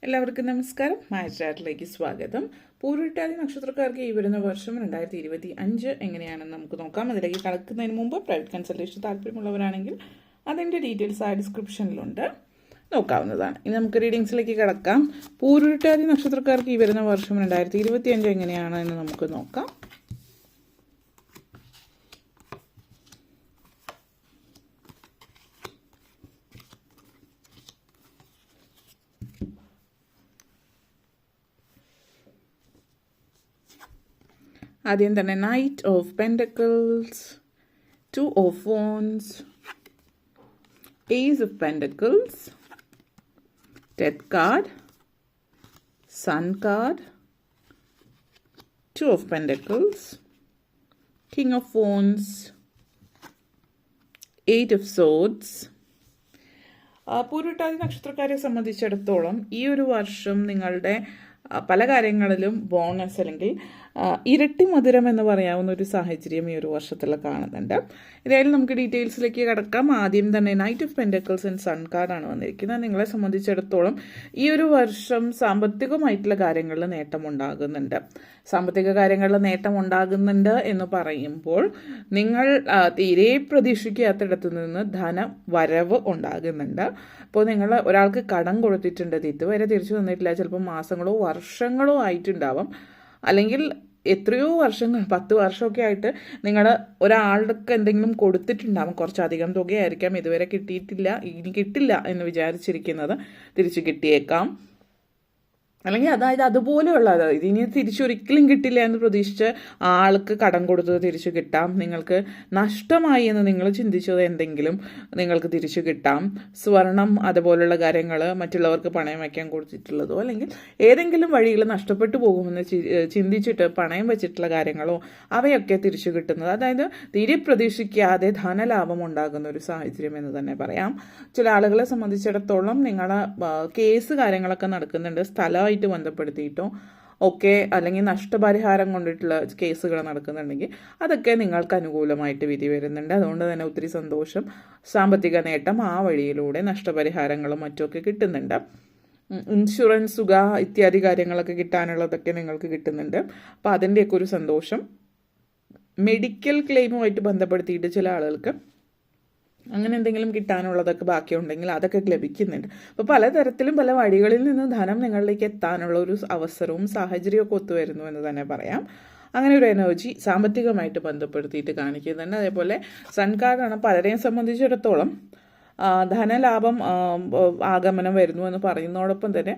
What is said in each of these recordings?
എല്ലാവർക്കും നമസ്കാരം. മാച്ച് ചാറ്റിലേക്ക് സ്വാഗതം. പൂരുരുട്ടാതി നക്ഷത്രക്കാർക്ക് ഈ വരുന്ന വർഷം 2025 എങ്ങനെയാണെന്ന് നമുക്ക് നോക്കാം. അതിലേക്ക് കടക്കുന്നതിന് മുമ്പ് പ്രൈവറ്റ് കൺസൾട്ടേഷൻ താല്പര്യമുള്ളവരാണെങ്കിൽ അതിൻ്റെ ഡീറ്റെയിൽസ് ആ ഡിസ്ക്രിപ്ഷനിലുണ്ട്, നോക്കാവുന്നതാണ്. ഇനി നമുക്ക് റീഡിങ്സിലേക്ക് കടക്കാം. പൂരുരുട്ടാതി നക്ഷത്രക്കാർക്ക് ഈ വരുന്ന വർഷം 2025 എങ്ങനെയാണ് എന്ന് നമുക്ക് നോക്കാം. ആദ്യം തന്നെ knight of pentacles, 2 of wands, ace of pentacles, death card, sun card, 2 of pentacles, king of wands, 8 of swords. പൂരുരുട്ടാതി നക്ഷത്രക്കാരെ സംബന്ധിച്ചിടത്തോളം ഈ ഒരു വർഷം നിങ്ങളുടെ പല കാര്യങ്ങളിലും ബോണസ് അല്ലെങ്കിൽ ഇരട്ടി മധുരം എന്ന് പറയാവുന്ന ഒരു സാഹചര്യം ഈ ഒരു വർഷത്തിൽ കാണുന്നുണ്ട്. ഇതായാലും നമുക്ക് ഡീറ്റെയിൽസിലേക്ക് കടക്കാം. ആദ്യം തന്നെ knight of pentacles and sun കാർഡാണ് വന്നിരിക്കുന്നത്. നിങ്ങളെ സംബന്ധിച്ചിടത്തോളം ഈ ഒരു വർഷം സാമ്പത്തികമായിട്ടുള്ള കാര്യങ്ങളിൽ നേട്ടമുണ്ടാകുന്നുണ്ട്. സാമ്പത്തിക കാര്യങ്ങളിൽ നേട്ടമുണ്ടാകുന്നുണ്ട് എന്ന് പറയുമ്പോൾ നിങ്ങൾ തീരെ പ്രതീക്ഷിക്കാത്തിടത്തു നിന്ന് ധനവരവ് ഉണ്ടാകുന്നുണ്ട്. അപ്പോൾ നിങ്ങൾ ഒരാൾക്ക് കടം കൊടുത്തിട്ടുണ്ട്, ഇതുവരെ തിരിച്ചു തന്നിട്ടില്ല, ചിലപ്പോൾ മാസങ്ങളോ വർഷങ്ങളോ ആയിട്ടുണ്ടാവാം, അല്ലെങ്കിൽ എത്രയോ വർഷങ്ങൾ 10 വർഷമൊക്കെ ആയിട്ട് നിങ്ങൾ ഒരാൾക്ക് എന്തെങ്കിലും കൊടുത്തിട്ടുണ്ടാവും. കുറച്ചധികം തുകയായിരിക്കാം, ഇതുവരെ കിട്ടിയിട്ടില്ല, ഇനി കിട്ടില്ല എന്ന് വിചാരിച്ചിരിക്കുന്നത് തിരിച്ചു കിട്ടിയേക്കാം. അല്ലെങ്കിൽ അതുപോലെയുള്ള ഇതിനി തിരിച്ചൊരിക്കലും കിട്ടില്ല എന്ന് പ്രതീക്ഷിച്ച് ആൾക്ക് കടം കൊടുത്തത് തിരിച്ചു കിട്ടാം. നിങ്ങൾക്ക് നഷ്ടമായി എന്ന് നിങ്ങൾ ചിന്തിച്ചത് എന്തെങ്കിലും നിങ്ങൾക്ക് തിരിച്ചു കിട്ടാം. സ്വർണം അതുപോലുള്ള കാര്യങ്ങൾ മറ്റുള്ളവർക്ക് പണയം വയ്ക്കാൻ കൊടുത്തിട്ടുള്ളതോ അല്ലെങ്കിൽ ഏതെങ്കിലും വഴിയിൽ നഷ്ടപ്പെട്ടു പോകുമെന്ന് ചിന്തിച്ചിട്ട് പണയം വെച്ചിട്ടുള്ള കാര്യങ്ങളോ അവയൊക്കെ തിരിച്ചു കിട്ടുന്നത്, അതായത് തീരെ പ്രതീക്ഷിക്കാതെ ധനലാഭം ഉണ്ടാകുന്ന ഒരു സാഹചര്യം എന്ന് തന്നെ പറയാം. ചില ആളുകളെ സംബന്ധിച്ചിടത്തോളം നിങ്ങളുടെ കേസ് കാര്യങ്ങളൊക്കെ നടക്കുന്നുണ്ട്, സ്ഥലമായിട്ട് ബന്ധപ്പെടുത്തിയിട്ടോ ഒക്കെ, അല്ലെങ്കിൽ നഷ്ടപരിഹാരം കൊണ്ടിട്ടുള്ള കേസുകൾ നടക്കുന്നുണ്ടെങ്കിൽ അതൊക്കെ നിങ്ങൾക്ക് അനുകൂലമായിട്ട് വിധി വരുന്നുണ്ട്. അതുകൊണ്ട് തന്നെ ഒത്തിരി സന്തോഷം, സാമ്പത്തിക നേട്ടം ആ വഴിയിലൂടെ നഷ്ടപരിഹാരങ്ങളും മറ്റുമൊക്കെ കിട്ടുന്നുണ്ട്. ഇൻഷുറൻസ് തുക ഇത്യാദി കാര്യങ്ങളൊക്കെ കിട്ടാനുള്ളതൊക്കെ നിങ്ങൾക്ക് കിട്ടുന്നുണ്ട്. അപ്പോൾ അതിൻ്റെയൊക്കെ ഒരു സന്തോഷം. മെഡിക്കൽ ക്ലെയിമുമായിട്ട് ബന്ധപ്പെടുത്തിയിട്ട് ചില ആളുകൾക്ക് അങ്ങനെ എന്തെങ്കിലും കിട്ടാനുള്ളതൊക്കെ ബാക്കിയുണ്ടെങ്കിൽ അതൊക്കെ ലഭിക്കുന്നുണ്ട്. അപ്പോൾ പലതരത്തിലും പല വഴികളിൽ നിന്ന് ധനം നിങ്ങളിലേക്ക് എത്താനുള്ള ഒരു അവസരവും സാഹചര്യമൊക്കെ ഒത്തുവരുന്നു എന്ന് തന്നെ പറയാം. അങ്ങനെ ഒരു എനർജി സാമ്പത്തികമായിട്ട് ബന്ധപ്പെടുത്തിയിട്ട് കാണിക്കുന്നുണ്ട്. അതേപോലെ സൺ കാർഡാണ്. പലരെയും സംബന്ധിച്ചിടത്തോളം ധനലാഭം ആഗമനം വരുന്നു എന്ന് പറയുന്നതോടൊപ്പം തന്നെ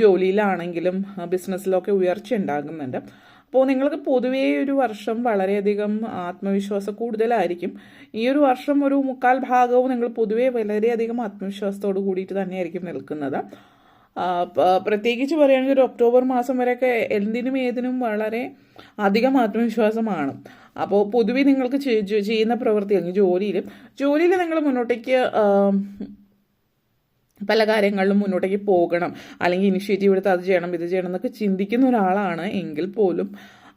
ജോലിയിലാണെങ്കിലും ബിസിനസ്സിലൊക്കെ ഉയർച്ച ഉണ്ടാകുന്നുണ്ട്. അപ്പോൾ നിങ്ങൾക്ക് പൊതുവേ ഒരു വർഷം വളരെയധികം ആത്മവിശ്വാസം കൂടുതലായിരിക്കും. ഈ ഒരു വർഷം ഒരു 3/4 ഭാഗവും നിങ്ങൾ പൊതുവേ വളരെയധികം ആത്മവിശ്വാസത്തോട് കൂടിയിട്ട് തന്നെയായിരിക്കും നിൽക്കുന്നത്. പ്രത്യേകിച്ച് പറയുകയാണെങ്കിൽ ഒരു ഒക്ടോബർ മാസം വരെയൊക്കെ എന്തിനും ഏതിനും വളരെ അധികം ആത്മവിശ്വാസമാണ്. അപ്പോൾ പൊതുവെ നിങ്ങൾക്ക് ചെയ്യുന്ന പ്രവൃത്തി അല്ലെങ്കിൽ ജോലിയിൽ നിങ്ങൾ മുന്നോട്ടേക്ക് പല കാര്യങ്ങളിലും മുന്നോട്ടേക്ക് പോകണം, അല്ലെങ്കിൽ ഇനിഷ്യേറ്റീവ് എടുത്ത് അത് ചെയ്യണം ഇത് ചെയ്യണം എന്നൊക്കെ ചിന്തിക്കുന്ന ഒരാളാണ് എങ്കിൽ പോലും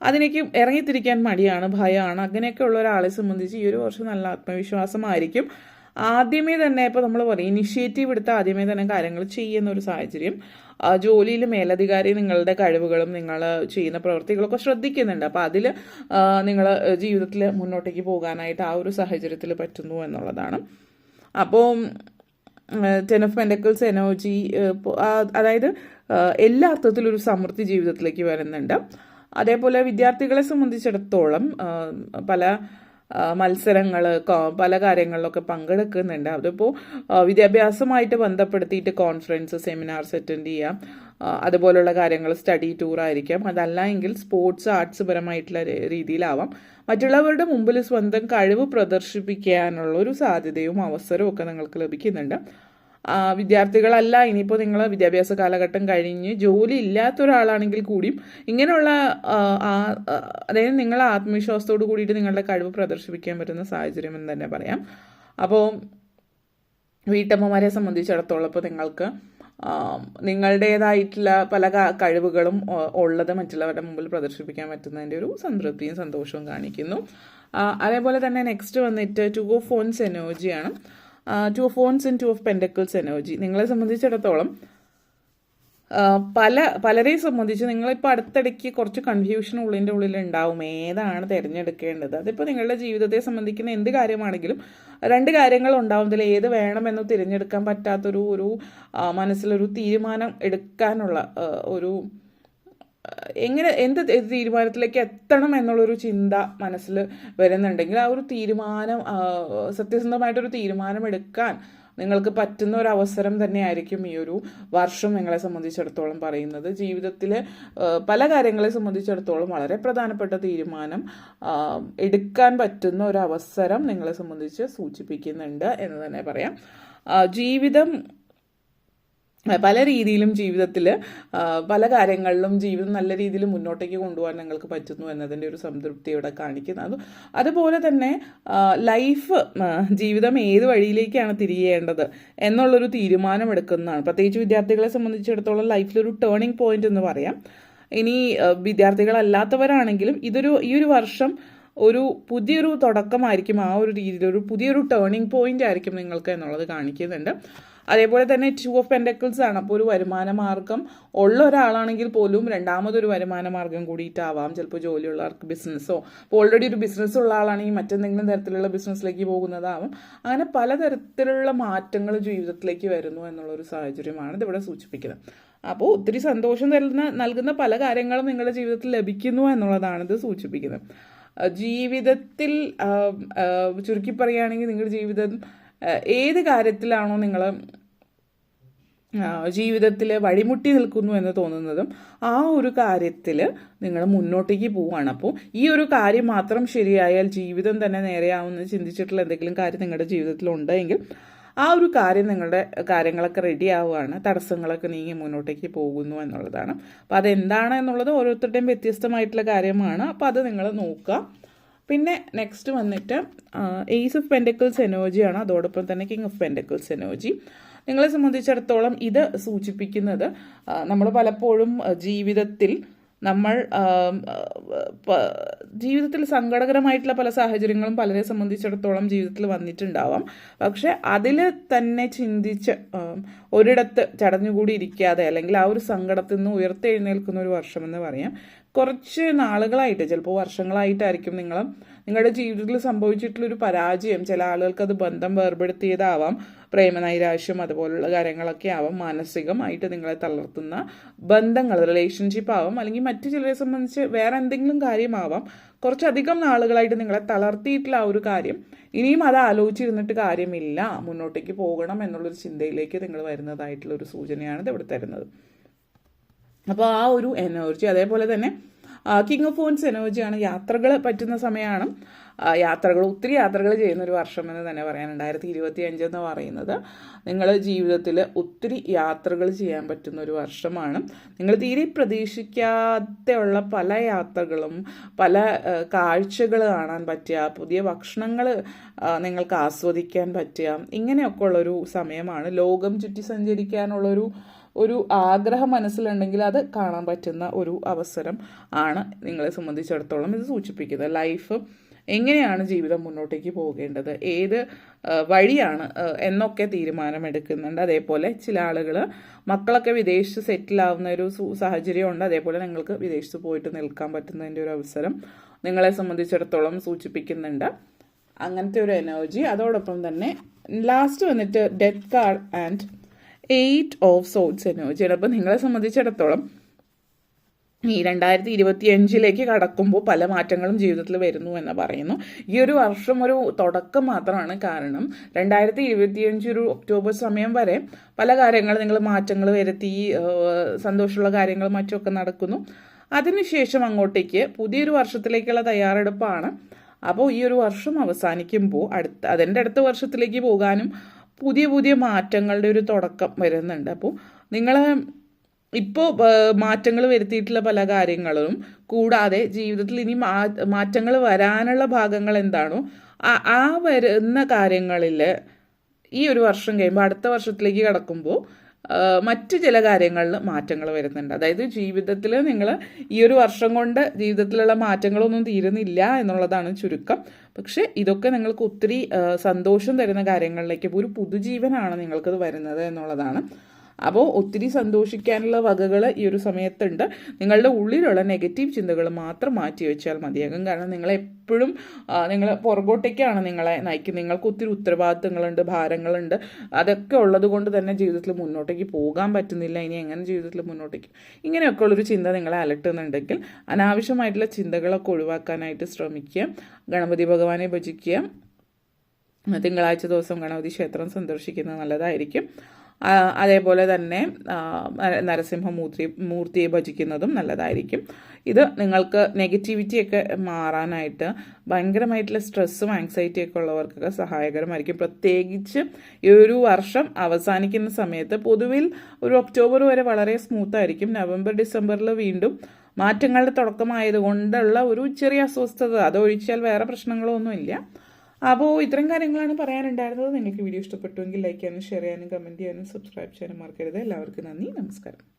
അതിനേക്ക് ഇറങ്ങിത്തിരിക്കാൻ മടിയാണ്, ഭയമാണ്. അങ്ങനെയൊക്കെ ഉള്ള ഒരാളെ സംബന്ധിച്ച് ഈ ഒരു വർഷം നല്ല ആത്മവിശ്വാസമായിരിക്കും. ആദ്യമേ തന്നെ ഇപ്പോൾ നമ്മൾ പറയും ഇനിഷ്യേറ്റീവ് എടുത്ത് ആദ്യമേ തന്നെ കാര്യങ്ങൾ ചെയ്യുന്ന ഒരു സാഹചര്യം. ജോലിയിൽ മേലധികാരി നിങ്ങളുടെ കഴിവുകളും നിങ്ങൾ ചെയ്യുന്ന പ്രവൃത്തികളൊക്കെ ശ്രദ്ധിക്കുന്നുണ്ട്. അപ്പോൾ അതിൽ നിങ്ങൾ ജീവിതത്തിൽ മുന്നോട്ടേക്ക് പോകാനായിട്ട് ആ ഒരു സാഹചര്യത്തിൽ പറ്റുന്നു എന്നുള്ളതാണ്. അപ്പോൾ 10 ഓഫ് പെൻഡക്കിൾസ് എനർജി, അതായത് എല്ലാ അർത്ഥത്തിലും ഒരു സമൃദ്ധി ജീവിതത്തിലേക്ക് വരുന്നുണ്ട്. അതേപോലെ വിദ്യാർത്ഥികളെ സംബന്ധിച്ചിടത്തോളം പല മത്സരങ്ങൾ പല കാര്യങ്ങളിലൊക്കെ പങ്കെടുക്കുന്നുണ്ട്. അതിപ്പോൾ വിദ്യാഭ്യാസമായിട്ട് ബന്ധപ്പെടുത്തിയിട്ട് കോൺഫറൻസ് സെമിനാർസ് അറ്റൻഡ് ചെയ്യാം, അതുപോലുള്ള കാര്യങ്ങൾ, സ്റ്റഡി ടൂർ ആയിരിക്കാം. അതല്ല എങ്കിൽ സ്പോർട്സ് ആർട്സ് പരമായിട്ടുള്ള രീതിയിലാവാം. മറ്റുള്ളവരുടെ മുമ്പിൽ സ്വന്തം കഴിവ് പ്രദർശിപ്പിക്കാനുള്ള ഒരു സാധ്യതയും അവസരവും ഒക്കെ നിങ്ങൾക്ക് ലഭിക്കുന്നുണ്ട്. വിദ്യാർത്ഥികളല്ല, ഇനിയിപ്പോൾ നിങ്ങൾ വിദ്യാഭ്യാസ കാലഘട്ടം കഴിഞ്ഞ് ജോലി ഇല്ലാത്ത ഒരാളാണെങ്കിൽ കൂടിയും ഇങ്ങനെയുള്ള അതായത് നിങ്ങൾ ആത്മവിശ്വാസത്തോട് കൂടിയിട്ട് നിങ്ങളുടെ കഴിവ് പ്രദർശിപ്പിക്കാൻ പറ്റുന്ന സാഹചര്യം എന്ന് തന്നെ പറയാം. അപ്പോൾ വീട്ടമ്മമാരെ സംബന്ധിച്ചിടത്തോളം ഇപ്പോൾ നിങ്ങൾക്ക് നിങ്ങളുടേതായിട്ടുള്ള പല കഴിവുകളും ഉള്ളത് മറ്റുള്ളവരുടെ മുമ്പിൽ പ്രദർശിപ്പിക്കാൻ പറ്റുന്നതിൻ്റെ ഒരു സംതൃപ്തിയും സന്തോഷവും കാണിക്കുന്നു. അതേപോലെ തന്നെ നെക്സ്റ്റ് വന്നിട്ട് 2 ഓഫ് വോൺസ് എനർജിയാണ്. 2 of Wands and 2 of Pentacles energy നിങ്ങളെ സംബന്ധിച്ചിടത്തോളം പലരെയും സംബന്ധിച്ച് നിങ്ങളിപ്പോൾ അടുത്തിടയ്ക്ക് കുറച്ച് കൺഫ്യൂഷൻ ഉള്ളിൽ ഉണ്ടാവും ഏതാണ് തിരഞ്ഞെടുക്കേണ്ടത്. അതിപ്പോൾ നിങ്ങളുടെ ജീവിതത്തെ സംബന്ധിക്കുന്ന എന്ത് കാര്യമാണെങ്കിലും രണ്ട് കാര്യങ്ങൾ ഉണ്ടാവും. ഇതിൽ ഏത് വേണമെന്ന് തിരഞ്ഞെടുക്കാൻ പറ്റാത്തൊരു മനസ്സിലൊരു തീരുമാനം എടുക്കാനുള്ള ഒരു എന്ത് തീരുമാനത്തിലേക്ക് എത്തണം എന്നുള്ളൊരു ചിന്ത മനസ്സിൽ വരുന്നുണ്ടെങ്കിൽ ആ ഒരു തീരുമാനം സത്യസന്ധമായിട്ടൊരു തീരുമാനം എടുക്കാൻ നിങ്ങൾക്ക് പറ്റുന്ന ഒരു അവസരം തന്നെയായിരിക്കും ഈ ഒരു വർഷം നിങ്ങളെ സംബന്ധിച്ചിടത്തോളം പറയുന്നത്. ജീവിതത്തിൽ പല കാര്യങ്ങളെ സംബന്ധിച്ചിടത്തോളം വളരെ പ്രധാനപ്പെട്ട തീരുമാനം എടുക്കാൻ പറ്റുന്ന ഒരു അവസരം നിങ്ങളെ സംബന്ധിച്ച് സൂചിപ്പിക്കുന്നുണ്ട് എന്ന് തന്നെ പറയാം. ജീവിതം പല രീതിയിലും ജീവിതത്തിൽ പല കാര്യങ്ങളിലും ജീവിതം നല്ല രീതിയിൽ മുന്നോട്ടേക്ക് കൊണ്ടുപോകാൻ നിങ്ങൾക്ക് പറ്റുന്നു എന്നതിൻ്റെ ഒരു സംതൃപ്തി ഇവിടെ കാണിക്കുന്നത്. അതുപോലെ തന്നെ ലൈഫ് ജീവിതം ഏത് വഴിയിലേക്കാണ് തിരിയേണ്ടത് എന്നുള്ളൊരു തീരുമാനം എടുക്കുന്നതാണ്. പ്രത്യേകിച്ച് വിദ്യാർത്ഥികളെ സംബന്ധിച്ചിടത്തോളം ലൈഫിലൊരു ടേണിംഗ് പോയിന്റ് എന്ന് പറയാം. ഇനി വിദ്യാർത്ഥികളല്ലാത്തവരാണെങ്കിലും ഈ ഒരു വർഷം ഒരു പുതിയൊരു തുടക്കമായിരിക്കും. ആ ഒരു രീതിയിൽ ഒരു പുതിയൊരു ടേണിംഗ് പോയിന്റ് ആയിരിക്കും നിങ്ങൾക്ക് എന്നുള്ളത് കാണിക്കുന്നുണ്ട്. അതേപോലെ തന്നെ 2 ഓഫ് പെൻഡക്കിൾസ് ആണ്. അപ്പോൾ ഒരു വരുമാന മാർഗം ഉള്ള ഒരാളാണെങ്കിൽ പോലും രണ്ടാമതൊരു വരുമാന മാർഗം കൂടിയിട്ടാവാം. ചിലപ്പോൾ ജോലിയുള്ളവർക്ക് ബിസിനസ്സോ, അപ്പോൾ ഓൾറെഡി ഒരു ബിസിനസ് ഉള്ള ആളാണെങ്കിൽ മറ്റെന്തെങ്കിലും തരത്തിലുള്ള ബിസിനസ്സിലേക്ക് പോകുന്നതാവും. അങ്ങനെ പലതരത്തിലുള്ള മാറ്റങ്ങൾ ജീവിതത്തിലേക്ക് വരുന്നു എന്നുള്ളൊരു സാഹചര്യമാണ് ഇതിവിടെ സൂചിപ്പിക്കുന്നത്. അപ്പോൾ ഒത്തിരി സന്തോഷം നൽകുന്ന പല കാര്യങ്ങളും നിങ്ങളുടെ ജീവിതത്തിൽ ലഭിക്കുന്നു എന്നുള്ളതാണ് ഇത് സൂചിപ്പിക്കുന്നത്. ജീവിതത്തിൽ ചുരുക്കി പറയുകയാണെങ്കിൽ നിങ്ങളുടെ ജീവിതം ഏത് കാര്യത്തിലാണോ നിങ്ങൾ ജീവിതത്തിൽ വഴിമുട്ടി നിൽക്കുന്നു എന്ന് തോന്നുന്നതും ആ ഒരു കാര്യത്തിൽ നിങ്ങൾ മുന്നോട്ടേക്ക് പോവുകയാണ്. അപ്പോൾ ഈ ഒരു കാര്യം മാത്രം ശരിയായാൽ ജീവിതം തന്നെ നേരെയാവുമെന്ന് ചിന്തിച്ചിട്ടുള്ള എന്തെങ്കിലും കാര്യം നിങ്ങളുടെ ജീവിതത്തിൽ ഉണ്ടെങ്കിൽ ആ ഒരു കാര്യം നിങ്ങളുടെ കാര്യങ്ങളൊക്കെ റെഡി ആവുകയാണ്, തടസ്സങ്ങളൊക്കെ നീങ്ങി മുന്നോട്ടേക്ക് പോകുന്നു എന്നുള്ളതാണ്. അപ്പോൾ അതെന്താണ് എന്നുള്ളത് ഓരോരുത്തരുടെയും വ്യത്യസ്തമായിട്ടുള്ള കാര്യമാണ്. അപ്പോൾ അത് നിങ്ങൾ നോക്കുക. പിന്നെ നെക്സ്റ്റ് വന്നിട്ട് ഏസ് ഓഫ് പെൻഡക്കിൾസ് എനർജിയാണ്. അതോടൊപ്പം തന്നെ കിങ് ഓഫ് പെൻഡക്കിൾസ് എനർജി. നിങ്ങളെ സംബന്ധിച്ചിടത്തോളം ഇത് സൂചിപ്പിക്കുന്നത് നമ്മൾ പലപ്പോഴും ജീവിതത്തിൽ സങ്കടകരമായിട്ടുള്ള പല സാഹചര്യങ്ങളും പലരെ സംബന്ധിച്ചിടത്തോളം ജീവിതത്തിൽ വന്നിട്ടുണ്ടാവാം. പക്ഷെ അതിൽ തന്നെ ചിന്തിച്ച് ഒരിടത്ത് ചടഞ്ഞുകൂടി ഇരിക്കാതെ അല്ലെങ്കിൽ ആ ഒരു സങ്കടത്തിൽ നിന്ന് ഉയർത്തെഴുന്നേൽക്കുന്ന ഒരു വർഷമെന്ന് പറയാം. കുറച്ച് നാളുകളായിട്ട് ചിലപ്പോൾ വർഷങ്ങളായിട്ടായിരിക്കും നിങ്ങളുടെ ജീവിതത്തിൽ സംഭവിച്ചിട്ടുള്ളൊരു പരാജയം. ചില ആളുകൾക്ക് അത് ബന്ധം വേർപെടുത്തിയതാവാം, പ്രേമനൈരാശ്യം അതുപോലുള്ള കാര്യങ്ങളൊക്കെ ആവാം. മാനസികമായിട്ട് നിങ്ങളെ തളർത്തുന്ന ബന്ധങ്ങൾ, റിലേഷൻഷിപ്പ് ആവാം, അല്ലെങ്കിൽ മറ്റു ചിലരെ സംബന്ധിച്ച് വേറെ എന്തെങ്കിലും കാര്യമാവാം. കുറച്ചധികം നാളുകളായിട്ട് നിങ്ങളെ തളർത്തിയിട്ടുള്ള ആ ഒരു കാര്യം ഇനിയും അത് ആലോചിച്ചിരുന്നിട്ട് കാര്യമില്ല, മുന്നോട്ടേക്ക് പോകണം എന്നുള്ളൊരു ചിന്തയിലേക്ക് നിങ്ങൾ വരുന്നതായിട്ടുള്ളൊരു സൂചനയാണ് ഇത് ഇവിടെ തരുന്നത്. അപ്പോൾ ആ ഒരു എനർജി. അതേപോലെ തന്നെ കിങ് ഓഫ് ഫോൺസ് എനർജിയാണ്. യാത്രകൾ പറ്റുന്ന സമയമാണ്. ഒത്തിരി യാത്രകൾ ചെയ്യുന്ന ഒരു വർഷം എന്ന് തന്നെ പറയാം. 2025 എന്ന് പറയുന്നത് നിങ്ങൾ ജീവിതത്തിൽ ഒത്തിരി യാത്രകൾ ചെയ്യാൻ പറ്റുന്ന ഒരു വർഷമാണ്. നിങ്ങൾ തീരെ പ്രതീക്ഷിക്കാതെയുള്ള പല യാത്രകളും, പല കാഴ്ചകൾ കാണാൻ പറ്റുക, പുതിയ ഭക്ഷണങ്ങൾ നിങ്ങൾക്ക് ആസ്വദിക്കാൻ പറ്റുക, ഇങ്ങനെയൊക്കെ ഉള്ളൊരു സമയമാണ്. ലോകം ചുറ്റി സഞ്ചരിക്കാനുള്ളൊരു ആഗ്രഹം മനസ്സിലുണ്ടെങ്കിൽ അത് കാണാൻ പറ്റുന്ന ഒരു അവസരം ആണ് നിങ്ങളെ സംബന്ധിച്ചിടത്തോളം ഇത് സൂചിപ്പിക്കുന്നത്. ലൈഫ് എങ്ങനെയാണ് ജീവിതം മുന്നോട്ടേക്ക് പോകേണ്ടത്, ഏത് വഴിയാണ് എന്നൊക്കെ തീരുമാനമെടുക്കുന്നുണ്ട്. അതേപോലെ ചില ആളുകൾ മക്കളൊക്കെ വിദേശത്ത് സെറ്റിലാവുന്ന ഒരു സാഹചര്യമുണ്ട്. അതേപോലെ നിങ്ങൾക്ക് വിദേശത്ത് പോയിട്ട് നിൽക്കാൻ പറ്റുന്നതിൻ്റെ ഒരു അവസരം നിങ്ങളെ സംബന്ധിച്ചിടത്തോളം സൂചിപ്പിക്കുന്നുണ്ട്. അങ്ങനത്തെ ഒരു എനർജി. അതോടൊപ്പം തന്നെ ലാസ്റ്റ് വന്നിട്ട് death card and 8 of swords എനർജിയാണ്. അപ്പോൾ നിങ്ങളെ സംബന്ധിച്ചിടത്തോളം ഈ 2025 കടക്കുമ്പോൾ പല മാറ്റങ്ങളും ജീവിതത്തിൽ വരുന്നു എന്ന് പറയുന്നു. ഈ ഒരു വർഷം ഒരു തുടക്കം മാത്രമാണ്. കാരണം 2025 ഒരു ഒക്ടോബർ സമയം വരെ പല കാര്യങ്ങളും നിങ്ങൾ മാറ്റങ്ങൾ വരുത്തി, സന്തോഷമുള്ള കാര്യങ്ങളും മറ്റുമൊക്കെ നടക്കുന്നു. അതിനുശേഷം അങ്ങോട്ടേക്ക് പുതിയൊരു വർഷത്തിലേക്കുള്ള തയ്യാറെടുപ്പാണ്. അപ്പോൾ ഈ ഒരു വർഷം അവസാനിക്കുമ്പോൾ അതിൻ്റെ അടുത്ത വർഷത്തിലേക്ക് പോകാനും പുതിയ മാറ്റങ്ങളുടെ ഒരു തുടക്കം വരുന്നുണ്ട്. അപ്പോൾ നിങ്ങൾ ഇപ്പോൾ മാറ്റങ്ങൾ വരുത്തിയിട്ടുള്ള പല കാര്യങ്ങളും കൂടാതെ ജീവിതത്തിൽ ഇനി മാറ്റങ്ങൾ വരാനുള്ള ഭാഗങ്ങൾ എന്താണോ ആ വരുന്ന കാര്യങ്ങളിൽ ഈ ഒരു വർഷം കഴിയുമ്പോൾ അടുത്ത വർഷത്തിലേക്ക് കടക്കുമ്പോൾ മറ്റു ചില കാര്യങ്ങളിൽ മാറ്റങ്ങൾ വരുന്നുണ്ട്. അതായത് ജീവിതത്തിൽ നിങ്ങൾ ഈ ഒരു വർഷം കൊണ്ട് ജീവിതത്തിലുള്ള മാറ്റങ്ങളൊന്നും തീരുന്നില്ല എന്നുള്ളതാണ് ചുരുക്കം. പക്ഷെ ഇതൊക്കെ നിങ്ങൾക്ക് ഒത്തിരി സന്തോഷം തരുന്ന കാര്യങ്ങളിലേക്ക് ഒരു പുതുജീവനാണ് നിങ്ങൾക്കത് വരുന്നത് എന്നുള്ളതാണ്. അപ്പോൾ ഒത്തിരി സന്തോഷിക്കാനുള്ള വകകൾ ഈ ഒരു സമയത്തുണ്ട്. നിങ്ങളുടെ ഉള്ളിലുള്ള നെഗറ്റീവ് ചിന്തകൾ മാത്രം മാറ്റി വെച്ചാൽ മതിയാകും. കാരണം നിങ്ങളെപ്പോഴും നിങ്ങൾ പുറകോട്ടേക്കാണ് നിങ്ങളെ നയിക്കുന്നത്. നിങ്ങൾക്ക് ഒത്തിരി ഉത്തരവാദിത്തങ്ങളുണ്ട്, ഭാരങ്ങളുണ്ട്. അതൊക്കെ ഉള്ളത് കൊണ്ട് തന്നെ ജീവിതത്തിൽ മുന്നോട്ടേക്ക് പോകാൻ പറ്റുന്നില്ല. ഇനി എങ്ങനെ ജീവിതത്തിൽ മുന്നോട്ടേക്ക്, ഇങ്ങനെയൊക്കെ ഉള്ളൊരു ചിന്ത നിങ്ങളെ അലട്ടുന്നുണ്ടെങ്കിൽ അനാവശ്യമായിട്ടുള്ള ചിന്തകളൊക്കെ ഒഴിവാക്കാനായിട്ട് ശ്രമിക്കുക. ഗണപതി ഭഗവാനെ ഭജിക്കുക. തിങ്കളാഴ്ച ദിവസം ഗണപതി ക്ഷേത്രം സന്ദർശിക്കുന്നത് നല്ലതായിരിക്കും. അതേപോലെ തന്നെ മൂർത്തിയെ ഭജിക്കുന്നതും നല്ലതായിരിക്കും. ഇത് നിങ്ങൾക്ക് നെഗറ്റിവിറ്റിയൊക്കെ മാറാനായിട്ട്, ഭയങ്കരമായിട്ടുള്ള സ്ട്രെസ്സും ആങ്സൈറ്റിയൊക്കെ ഉള്ളവർക്കൊക്കെ സഹായകരമായിരിക്കും. പ്രത്യേകിച്ച് ഈ ഒരു വർഷം അവസാനിക്കുന്ന സമയത്ത് പൊതുവിൽ ഒരു ഒക്ടോബർ വരെ വളരെ സ്മൂത്തായിരിക്കും. നവംബർ ഡിസംബറിൽ വീണ്ടും മാറ്റങ്ങളുടെ തുടക്കമായതുകൊണ്ടുള്ള ഒരു ചെറിയ അസ്വസ്ഥത, അതൊഴിച്ചാൽ വേറെ പ്രശ്നങ്ങളൊന്നുമില്ല. അപ്പോൾ ഇത്തരം കാര്യങ്ങളാണ് പറയാനുണ്ടായിരുന്നത്. നിങ്ങൾക്ക് വീഡിയോ ഇഷ്ടപ്പെട്ടുവെങ്കിൽ ലൈക്ക് ചെയ്യാനും ഷെയർ ചെയ്യാനും കമൻറ്റ് ചെയ്യാനും സബ്സ്ക്രൈബ് ചെയ്യാനും മറക്കരുത്. എല്ലാവർക്കും നന്ദി, നമസ്കാരം.